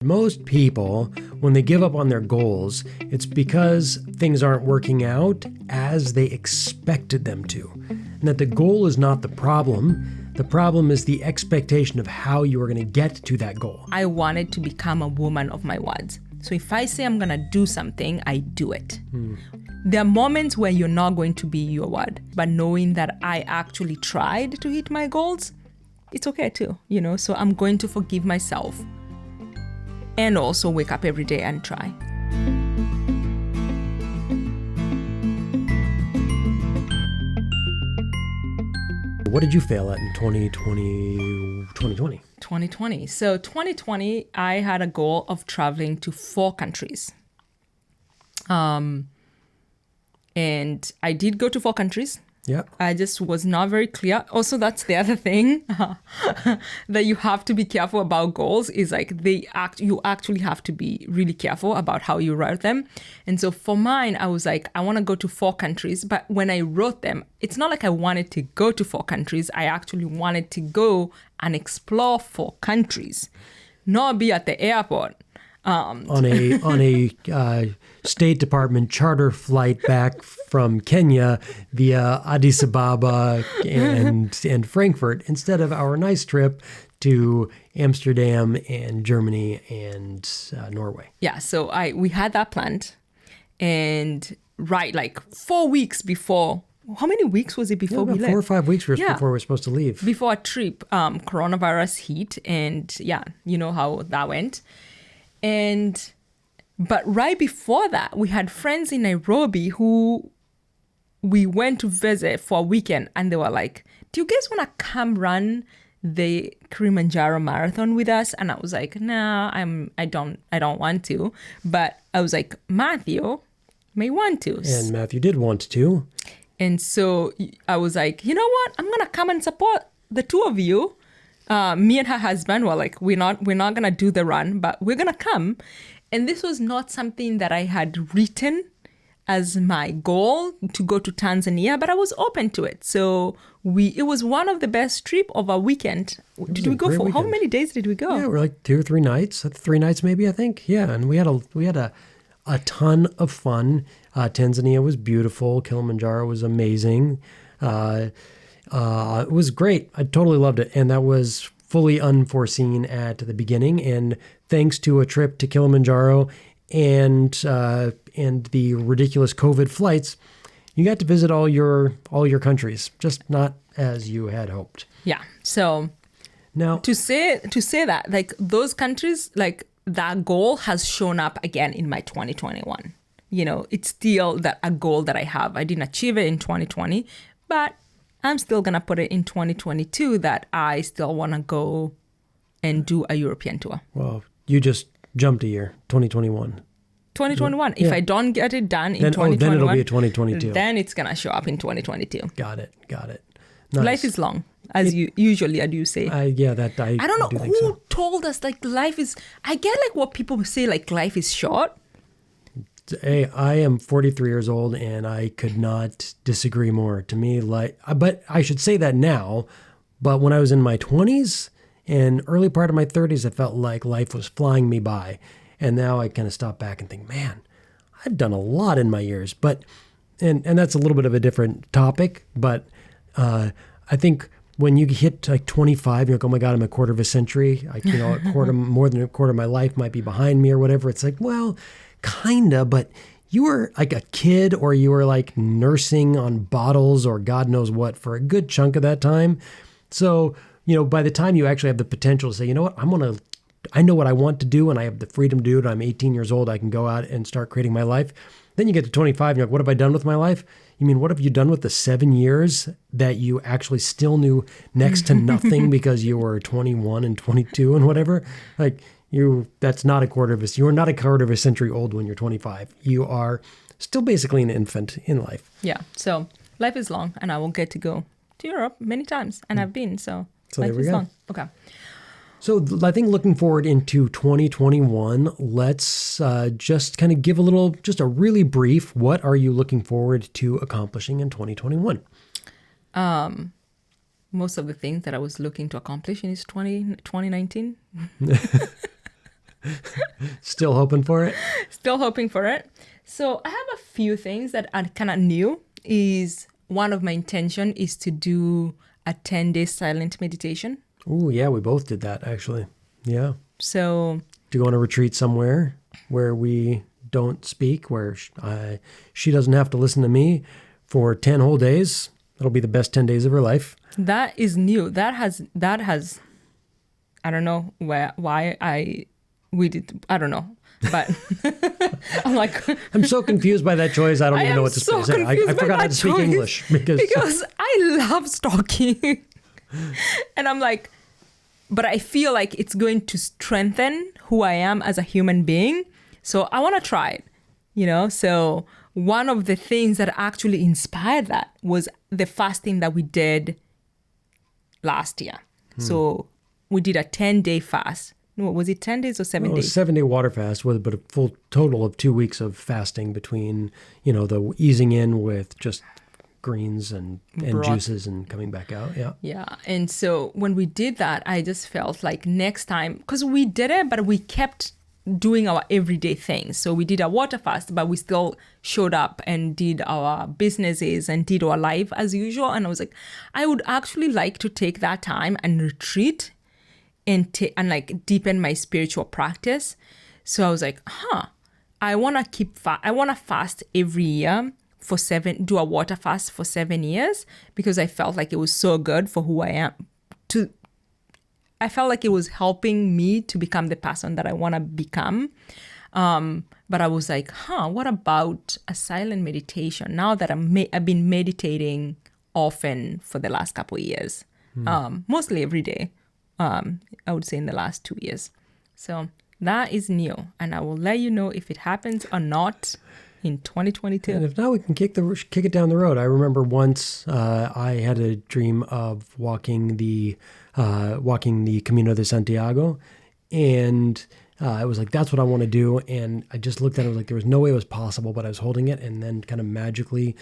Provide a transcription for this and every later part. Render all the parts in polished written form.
Most people, when they give up on their goals, it's because things aren't working out as they expected them to. And that the goal is not the problem. The problem is the expectation of how you are going to get to that goal. I wanted to become a woman of my words. So if I say I'm going to do something, I do it. There are moments where you're not going to be your word, but knowing that I actually tried to hit my goals, it's okay too, so I'm going to forgive myself and also wake up every day and try. What did you fail at in 2020? 2020. So 2020, I had a goal of traveling to 4 countries. And I did go to 4 countries. Yeah. I just was not very clear. Also, that's the other thing that you have to be careful about goals is like you actually have to be really careful about how you write them. And so for mine, I was like, I want to go to 4 countries. But when I wrote them, it's not like I wanted to go to 4 countries. I actually wanted to go and explore 4 countries, not be at the airport. On a State Department charter flight back from Kenya via Addis Ababa and Frankfurt instead of our nice trip to Amsterdam and Germany and Norway. Yeah, so we had that planned, and like 4 weeks before. How many weeks was it before we left? 4 or 5 weeks before we were supposed to leave. Before our trip, coronavirus hit, and yeah, you know how that went. But right before that, we had friends in Nairobi who we went to visit for a weekend, and they were like, do you guys want to come run the Kilimanjaro marathon with us? And I was like, nah, I don't want to. But I was like, Matthew may want to. And Matthew did want to. And so I was like, you know what? I'm going to come and support the 2 of you. Me and her husband were like, we're not going to do the run, but we're going to come. And this was not something that I had written as my goal to go to Tanzania, but I was open to it. So it was one of the best trip of our weekend. Did we go for weekend. How many days did we go? Yeah, we're like 2 or 3 nights, 3 nights maybe, I think. Yeah, and we had a ton of fun. Tanzania was beautiful. Kilimanjaro was amazing. It was great. I totally loved it. And that was fully unforeseen at the beginning. And thanks to a trip to Kilimanjaro and the ridiculous COVID flights, you got to visit all your countries, just not as you had hoped. Yeah. So now to say that, like, those countries, like, that goal has shown up again in my 2021. It's still a goal that I have. I didn't achieve it in 2020, but I'm still going to put it in 2022 that I still want to go and do a European tour. Well, you just jumped a year, 2021. 2021. If I don't get it done in 2021, then it'll be a 2022. Then it's going to show up in 2022. Got it. Nice. Life is long, as you usually say. I don't know who told us like life is. I get like what people say like life is short. Hey, I am 43 years old and I could not disagree more. To me, but I should say that now. But when I was in my 20s and early part of my 30s, I felt like life was flying me by. And now I kind of stop back and think, man, I've done a lot in my years. But and that's a little bit of a different topic. But I think when you hit like 25, you're like, oh my God, I'm a quarter of a century. More than a quarter of my life might be behind me or whatever. It's like, well, kinda, but you were like a kid or you were like nursing on bottles or God knows what for a good chunk of that time. So, by the time you actually have the potential to say, you know what, I know what I want to do and I have the freedom to do it. I'm 18 years old. I can go out and start creating my life. Then you get to 25 and you're like, what have I done with my life? You mean, what have you done with the 7 years that you actually still knew next to nothing because you were 21 and 22 and whatever? Like, that's not you are not a quarter of a century old when you're 25. You are still basically an infant in life. Yeah. So life is long and I will get to go to Europe many times and I've been. So life is long. Okay. So I think looking forward into 2021, let's just kind of give just a really brief, what are you looking forward to accomplishing in 2021? Most of the things that I was looking to accomplish in 2019. Still hoping for it? Still hoping for it. So I have a few things that are kind of new. Is one of my intention is to do a 10-day silent meditation. Oh, yeah, we both did that, actually. Yeah. So Do you go on a retreat somewhere where we don't speak, where she doesn't have to listen to me for 10 whole days? That'll be the best 10 days of her life. that is new. That has I don't know we did. I don't know. But I'm like, I'm so confused by that choice. I don't even know what to say. I forgot how to speak English because I love stalking. And I'm like, but I feel like it's going to strengthen who I am as a human being. So I want to try it, So one of the things that actually inspired that was the fasting that we did last year. So we did a 10-day fast. No, was it 10 days or 7 days? 7-day water fast, but a full total of 2 weeks of fasting between, the easing in with just greens and juices and coming back out. Yeah. Yeah. And so when we did that, I just felt like next time, because we did it, but we kept doing our everyday things. So we did a water fast, but we still showed up and did our businesses and did our life as usual. And I was like, I would actually like to take that time and retreat and like deepen my spiritual practice. So I was like, I want to fast every year do a water fast for 7 years, because I felt like it was so good for who I am. I felt like it was helping me to become the person that I want to become. But I was like, what about a silent meditation? Now that I've been meditating often for the last couple of years, mostly every day. I would say in the last 2 years. So that is new. And I will let you know if it happens or not in 2022. And if not, we can kick it down the road. I remember once I had a dream of walking the Camino de Santiago, and it was like, that's what I want to do. And I just looked at it, I was like, there was no way it was possible, but I was holding it, and then kind of magically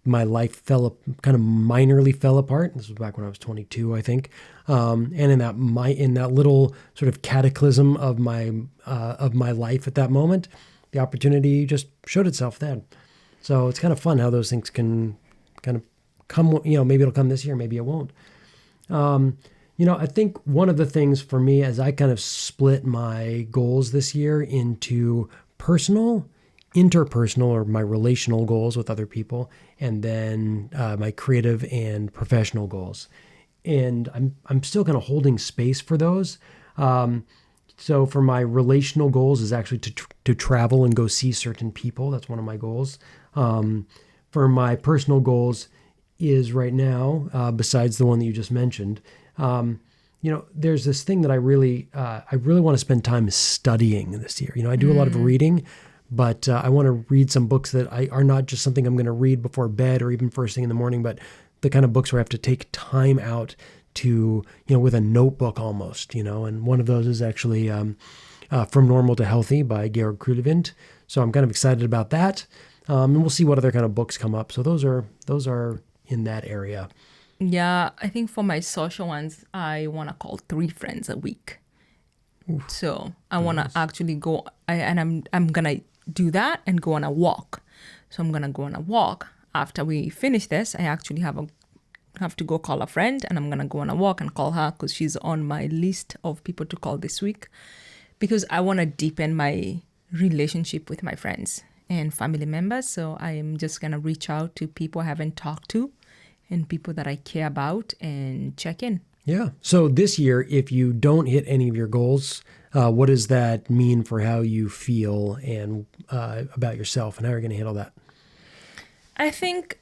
my life minorly fell apart. This was back when I was 22, I think. And in that little sort of cataclysm of my life at that moment, the opportunity just showed itself then. So it's kind of fun how those things can kind of come, maybe it'll come this year, maybe it won't. I think one of the things for me, as I kind of split my goals this year into personal, interpersonal, or my relational goals with other people, and then my creative and professional goals. And I'm still kind of holding space for those. So for my relational goals is actually to travel and go see certain people. That's one of my goals. For my personal goals is right now, besides the one that you just mentioned, there's this thing that I really want to spend time studying this year. I do a lot of reading, but I want to read some books that are not just something I'm going to read before bed or even first thing in the morning, but the kind of books where I have to take time out to, with a notebook almost, and one of those is actually From Normal to Healthy by Georg Krulevint. So I'm kind of excited about that. And we'll see what other kind of books come up. So those are in that area. Yeah, I think for my social ones, I want to call 3 friends a week. Oof, so I want to actually go, I'm going to do that and go on a walk. So I'm going to go on a walk. After we finish this, I actually have to go call a friend, and I'm going to go on a walk and call her, because she's on my list of people to call this week, because I want to deepen my relationship with my friends and family members. So I am just going to reach out to people I haven't talked to and people that I care about and check in. Yeah. So this year, if you don't hit any of your goals, what does that mean for how you feel and about yourself, and how you're going to handle that? I think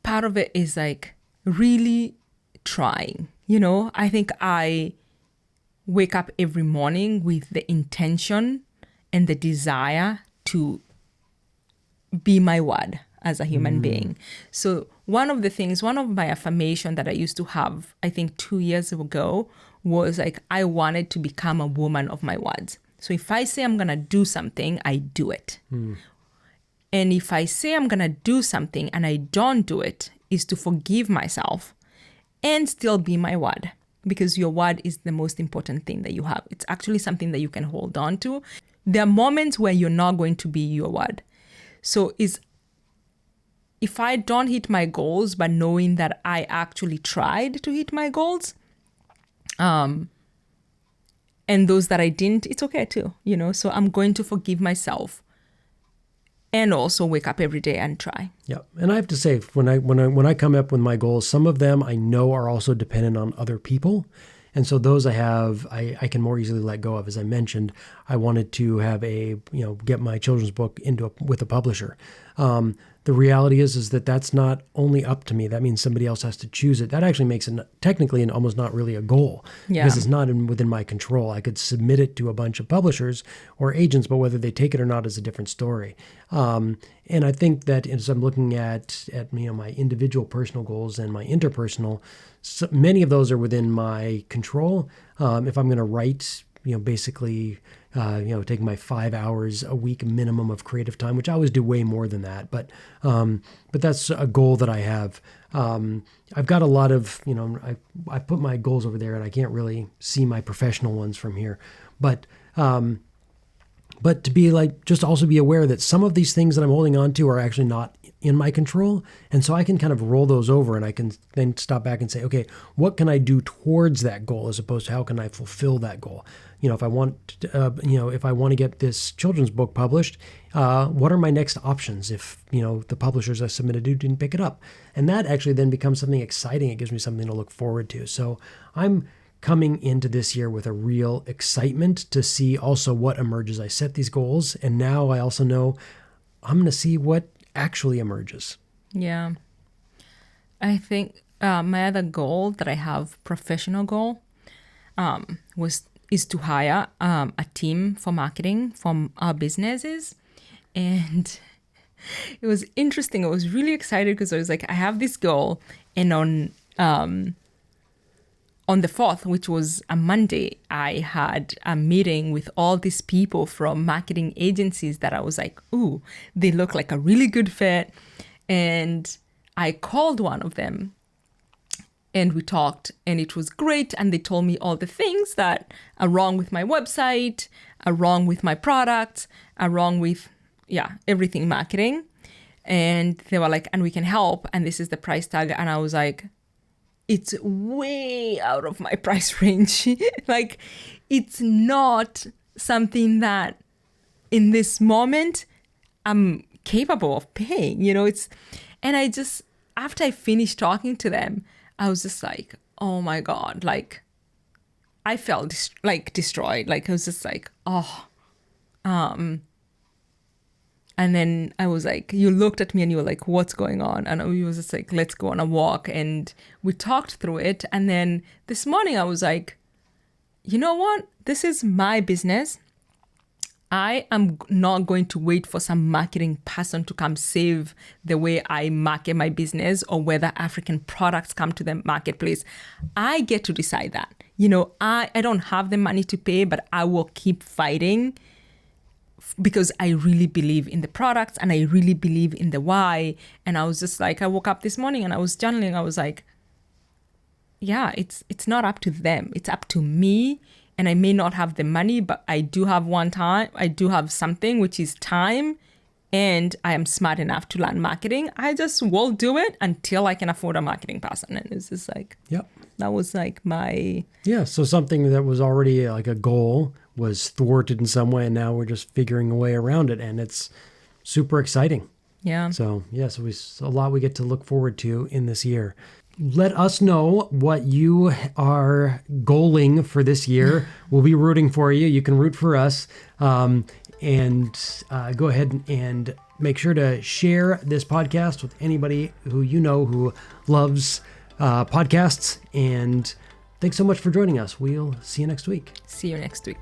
part of it is like really trying. I think I wake up every morning with the intention and the desire to be my word as a human being. So one of my affirmation that I used to have, I think 2 years ago, was like, I wanted to become a woman of my words. So if I say I'm going to do something, I do it. And if I say I'm going to do something and I don't do it, is to forgive myself and still be my word. because your word is the most important thing that you have. It's actually something that you can hold on to. There are moments where you're not going to be your word. So if I don't hit my goals, but knowing that I actually tried to hit my goals, and those that I didn't, it's okay too, so I'm going to forgive myself and also wake up every day and try. Yeah. And I have to say, when I come up with my goals, some of them I know are also dependent on other people. And so those I can more easily let go of. As I mentioned, I wanted to have get my children's book with a publisher. The reality is that that's not only up to me. That means somebody else has to choose it. That actually makes it technically and almost not really a goal, because it's not within my control. I could submit it to a bunch of publishers or agents, but whether they take it or not is a different story. And I think that as I'm looking at my individual personal goals and my interpersonal, so many of those are within my control. If I'm going to write, basically, take my 5 hours a week minimum of creative time, which I always do way more than that. But that's a goal that I have. I've got a lot of, I put my goals over there and I can't really see my professional ones from here. But to be just also be aware that some of these things that I'm holding on to are actually not in my control. And so I can kind of roll those over and I can then stop back and say, okay, what can I do towards that goal as opposed to how can I fulfill that goal? If I want to get this children's book published, what are my next options if, the publishers I submitted to didn't pick it up? And that actually then becomes something exciting. It gives me something to look forward to. So I'm coming into this year with a real excitement to see also what emerges. I set these goals, and now I also know I'm going to see what actually emerges. Yeah. I think my other goal that I have, professional goal, is to hire a team for marketing from our businesses. And it was interesting. I was really excited because I was like, I have this goal. And on the 4th, which was a Monday, I had a meeting with all these people from marketing agencies that I was like, ooh, they look like a really good fit. And I called one of them and we talked and it was great. And they told me all the things that are wrong with my website, are wrong with my products, are wrong with, everything marketing. And they were like, and we can help. And this is the price tag. And I was like, it's way out of my price range. It's not something that in this moment I'm capable of paying, and I just, after I finished talking to them, I was just like, oh my God, I felt destroyed. I was just like, and then I was like, you looked at me and you were like, what's going on? And we was just like, let's go on a walk. And we talked through it. And then this morning I was like, you know what? This is my business. I am not going to wait for some marketing person to come save the way I market my business or whether African products come to the marketplace. I get to decide that. I don't have the money to pay, but I will keep fighting because I really believe in the products and I really believe in the why. And I was just like, I woke up this morning and I was journaling. I was like, yeah, it's not up to them. It's up to me. And I may not have the money, but I do have I do have something, which is time. And I am smart enough to learn marketing. I just will do it until I can afford a marketing person. And it's just like, that was like my... Yeah, so something that was already like a goal was thwarted in some way. And now we're just figuring a way around it. And it's super exciting. Yeah. So, a lot we get to look forward to in this year. Let us know what you are goaling for this year. We'll be rooting for you. You can root for us. And go ahead and make sure to share this podcast with anybody who who loves podcasts. And thanks so much for joining us. We'll see you next week. See you next week.